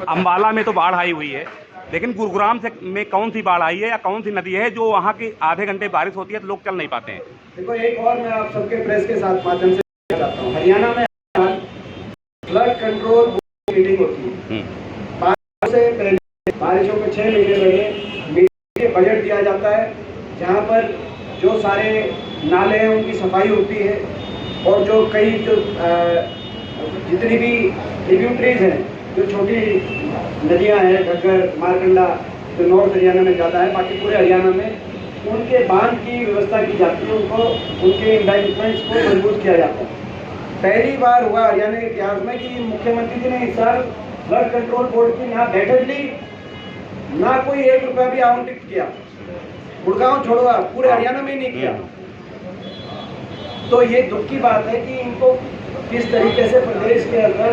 अम्बाला में तो बाढ़ आई हुई है, लेकिन गुरुग्राम से में कौन सी बाढ़ आई है या कौन सी नदी है जो वहाँ की आधे घंटे बारिश होती है तो लोग चल नहीं पाते हैं? देखो, एक और मैं आप सबके प्रेस के साथ माध्यम से चाहता हूँ, हरियाणा में फ्लड कंट्रोल मीटिंग होती है। बारिश से पहले, बारिशों के 6 महीने पहले मीटिंग के बजट दिया जाता है, जहाँ पर जो सारे नाले हैं उनकी सफाई होती है, और जो कई जो जितनी भी ट्रिब्यूटरीज हैं, जो छोटी नदियां हैं, घग्गर, मारकंडा, जो नॉर्थ हरियाणा में ज़्यादा है, बाकी पूरे हरियाणा में उनके बांध की व्यवस्था की जाती है, उनको उनके एम्बैंकमेंट्स को मजबूत किया जाता है। पहली बार हुआ हरियाणा के इतिहास में कि मुख्यमंत्री जी ने इस साल फ्लड कंट्रोल बोर्ड की ना बैठक ली, ना कोई 1 रुपया भी आवंटित किया। गुड़गांव छोड़ो, पूरे हरियाणा में ही नहीं किया। तो ये दुख की बात है कि इनको किस तरीके से प्रदेश के अंदर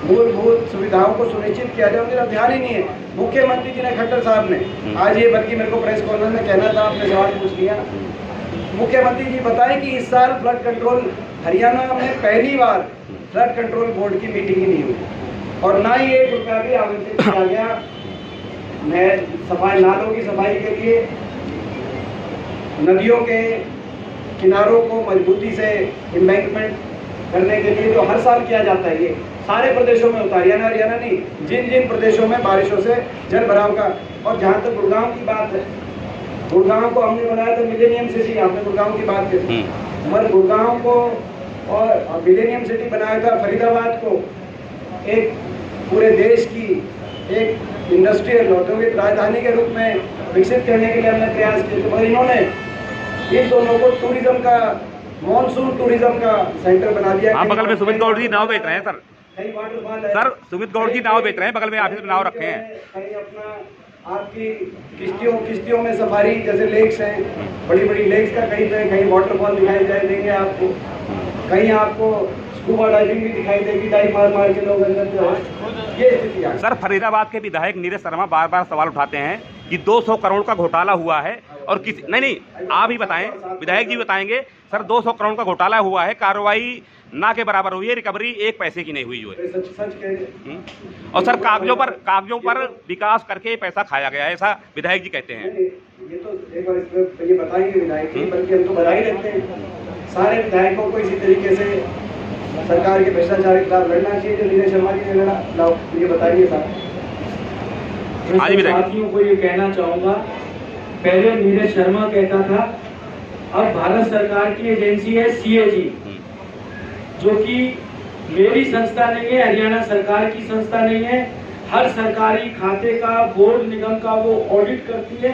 मूलभूत सुविधाओं को सुनिश्चित किया जाए, उनका ध्यान ही नहीं है। मुख्यमंत्री जी ने, खट्टर साहब ने आज ये, बल्कि मेरे को प्रेस कॉन्फ्रेंस में कहना था, आपने सवाल पूछ लिया, मुख्यमंत्री जी बताएं कि इस साल फ्लड कंट्रोल हरियाणा में पहली बार फ्लड कंट्रोल बोर्ड की मीटिंग ही नहीं हुई, और ना ही 1 रुपया भी आवंटित किया गया सफाई, नालों की सफाई के लिए, नदियों के किनारों को मजबूती से एम्बैंकमेंट करने के लिए जो हर साल किया जाता है। ये सारे प्रदेशों में होता है, हरियाणा नहीं, जिन जिन प्रदेशों में बारिशों से जल भराव का। और जहाँ तक गुड़गांव की बात है, गुड़गांव को हमने बनाया था मिलेनियम सिटी, आपने गुड़गांव की बात की, मगर गुड़गांव को और मिलेनियम सिटी बनाया था फरीदाबाद को एक पूरे देश की एक इंडस्ट्रियल औद्योगिक राजधानी के रूप में विकसित करने के लिए हमने प्रयास किए थे, मगर इन्होंने इन दोनों को टूरिज्म का, मॉनसून टूरिज्म का सेंटर बना दिया। आप बगल में सुमित गौड़ जी नाव बेच रहे हैं सर। कई वाटरफॉल है सर, सुमित गौड़ जी नाव बेच रहे हैं, बगल में ऑफिस में नाव रखे हैं। कहीं अपना आपकी किश्तियों में सफारी, जैसे लेक्स हैं, बड़ी बड़ी लेक्स का कहीं वाटरफॉल दिखाई देंगे आपको, कहीं आपको स्कूबा डाइविंग भी दिखाई देगी, डाइव मार के लोग अंदर जो है, ये स्थिति है। सर, फरीदाबाद के विधायक नीरज शर्मा बार बार सवाल उठाते हैं कि 200 करोड़ का घोटाला हुआ है, और किसी नहीं, आप ही बताएं, विधायक जी बताएंगे सर, 200 करोड़ का घोटाला हुआ है, कार्रवाई ना के बराबर हुई है, रिकवरी 1 पैसे की नहीं हुई है। सच कह रहे। और सर, कागजों पर विकास करके पैसा खाया गया है, ऐसा विधायक जी कहते हैं। ये तो एक बार इसमें ये बताएंगे विधायक जी, बल्कि हम तो बधाई देते हैं सारे विधायकों को। इसी तरीके से सरकार के भ्रष्टाचार के खिलाफ लड़ना चाहिए, जो नीरज शर्मा जी ने लड़ा, ये बताइए साहब। मैं साथियों को ये कहना चाहूँगा, पहले नीरज शर्मा कहता था, अब भारत सरकार की एजेंसी है CAG, जो कि मेरी संस्था नहीं है, हरियाणा सरकार की संस्था नहीं है। हर सरकारी खाते का, बोर्ड निगम का वो ऑडिट करती है।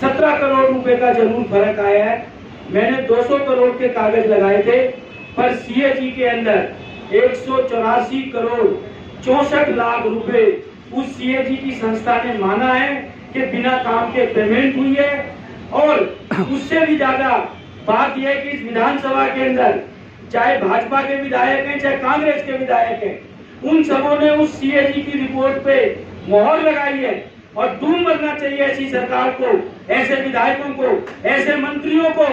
17 करोड़ रुपए का जरूर फर्क आया है। मैंने 200 करोड़ के कागज लगाए थे, पर CAG के अंदर 184 करोड़ 64 लाख रुपए उस CAG की संस्था ने माना है कि बिना काम के पेमेंट हुई है। और उससे भी ज्यादा बात यह है कि इस विधानसभा के अंदर चाहे भाजपा के विधायक हैं, चाहे कांग्रेस के विधायक हैं, उन सबों ने उस CAG की रिपोर्ट पे मोहर लगाई है। और डूब मरना चाहिए ऐसी सरकार को, ऐसे विधायकों को, ऐसे मंत्रियों को,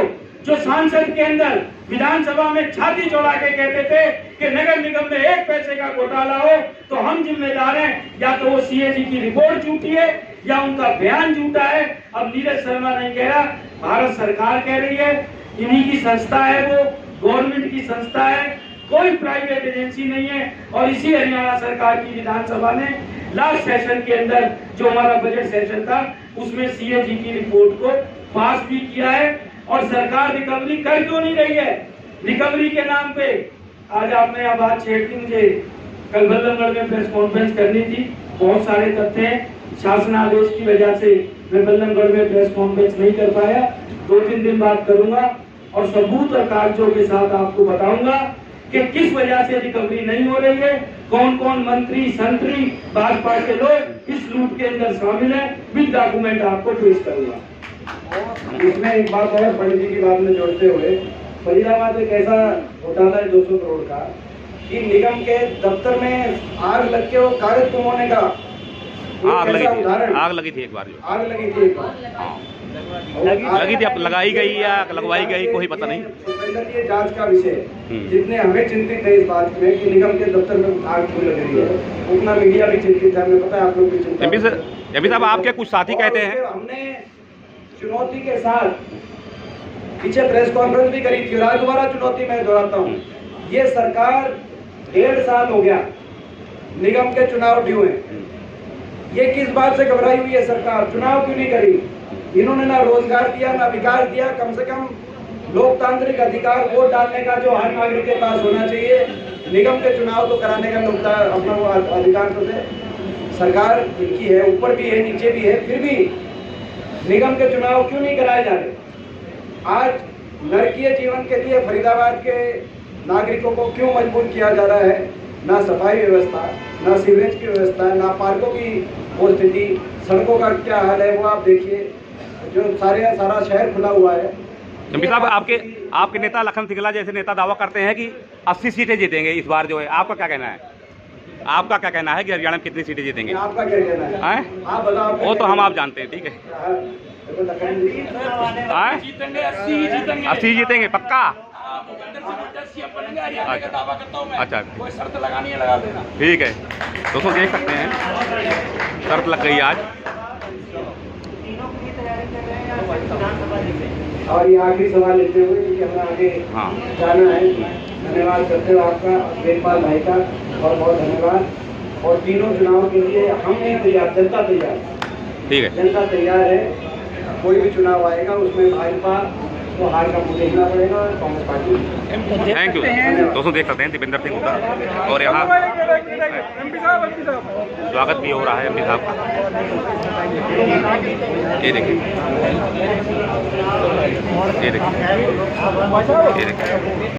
जो सांसद के अंदर विधानसभा में छाती चौड़ा के कहते थे कि नगर निगम में 1 पैसे का घोटाला हो तो हम जिम्मेदार हैं। या तो वो CAG की रिपोर्ट झूठी है या उनका बयान झूठा है। अब नीरज शर्मा नहीं कह रहा, भारत सरकार कह रही है, इन्हीं की संस्था है, वो गवर्नमेंट की संस्था है, कोई प्राइवेट एजेंसी नहीं है। और इसी हरियाणा सरकार की विधानसभा ने लास्ट सेशन के अंदर, जो हमारा बजट सेशन था, उसमें CAG की रिपोर्ट को पास भी किया है। और सरकार रिकवरी कर क्यों नहीं रही है? रिकवरी के नाम पे आज आपने यह बात छेड़ दी। मुझे कल बल्लभगढ़ में प्रेस कॉन्फ्रेंस करनी थी, बहुत सारे तथ्य हैं, शासनादेश की वजह से मैं बल्लभगढ़ में प्रेस कॉन्फ्रेंस नहीं कर पाया। 2-3 दिन बाद करूंगा और सबूत और कागजों के साथ आपको बताऊंगा कि किस वजह से रिकवरी नहीं हो रही है, कौन कौन मंत्री, संतरी, भाजपा के लोग इस लूट के अंदर शामिल है। विद डॉक्यूमेंट आपको पेश करूंगा। इसमें एक बात और पंडित जी की बात में जोड़ते हुए, फरीदाबाद एक ऐसा घोटाला है 200 करोड़ का कि निगम के दफ्तर में आग लग के वो कागज गुम होने का आग लगी ऐसा थी, उदाहरण, आग लगी थी एक बार जो आग लगी थी एक बार, लगी थी, अब लगाई गई या लगवाई गई कोई पता नहीं। भूपेंद्र जी, ये जांच का विषय है। जितने हमें चिंतित है इस बात में कि निगम के दफ्तर में आग क्यों लग रही है, उतना मीडिया भी चिंतित है, हमें पता है आप लोग भी चिंतित एमपी साहब आपके कुछ साथी कहते हैं, हमने चुनौती के साथ पीछे प्रेस कॉन्फ्रेंस भी करी थी और आज दोबारा चुनौती मैं दोहराता हूँ, ये सरकार 1.5 साल हो गया, निगम के चुनाव ड्यू हैं, ये किस बात से घबराई हुई है सरकार, चुनाव क्यों नहीं करी? इन्होंने ना रोजगार दिया ना विकास दिया, कम से कम लोकतांत्रिक अधिकार वोट डालने का जो हर नागरिक के पास होना चाहिए, निगम के चुनाव तो कराने का अपना वो अधिकार तो है, सरकार इनकी है, ऊपर भी है नीचे भी है, फिर भी निगम के चुनाव क्यों नहीं कराए जा रहे? आज नरकीय जीवन के लिए फरीदाबाद के नागरिकों को क्यों मजबूर किया जा रहा है? ना सफाई व्यवस्था, ना सीवरेज की व्यवस्था, ना पार्कों की वो स्थिति, सड़कों का क्या हाल है वो आप देखिए, जो सारा शहर खुला हुआ है। एमपी साहब आपके नेता लखन सिंगला जैसे नेता दावा करते हैं कि 80 सीटें जीतेंगे इस बार जो है, आपका क्या कहना है? आपका क्या कहना है कि हरियाणा में कितनी सीटें जीतेंगे? आपका क्या कहना है? आप बताओ। वो तो हम आप जानते हैं, ठीक है। 80 जीतेंगे पक्का? अच्छा, कोई शर्त लगानी है, लगा देना। ठीक है दोस्तों, देख सकते हैं शर्त लग गई आज। और ये आखिरी सवाल लेते हुए क्योंकि हमें आगे जाना है, धन्यवाद करते हुए आपका वेदपाल भाई का बहुत बहुत धन्यवाद। और तीनों चुनाव के लिए हम नहीं तैयार, जनता तैयार, ठीक है, जनता तैयार है। कोई भी चुनाव आएगा उसमें भाजपा को हार का मुंह देखना पड़ेगा और कांग्रेस पार्टी। थैंक यू दोस्तों, देख सकते हैं दीपेंद्र सिंह हुड्डा और यहाँ स्वागत भी हो रहा है एमपी साहब का। ये देखिए, ये देखिए, ये देखिए।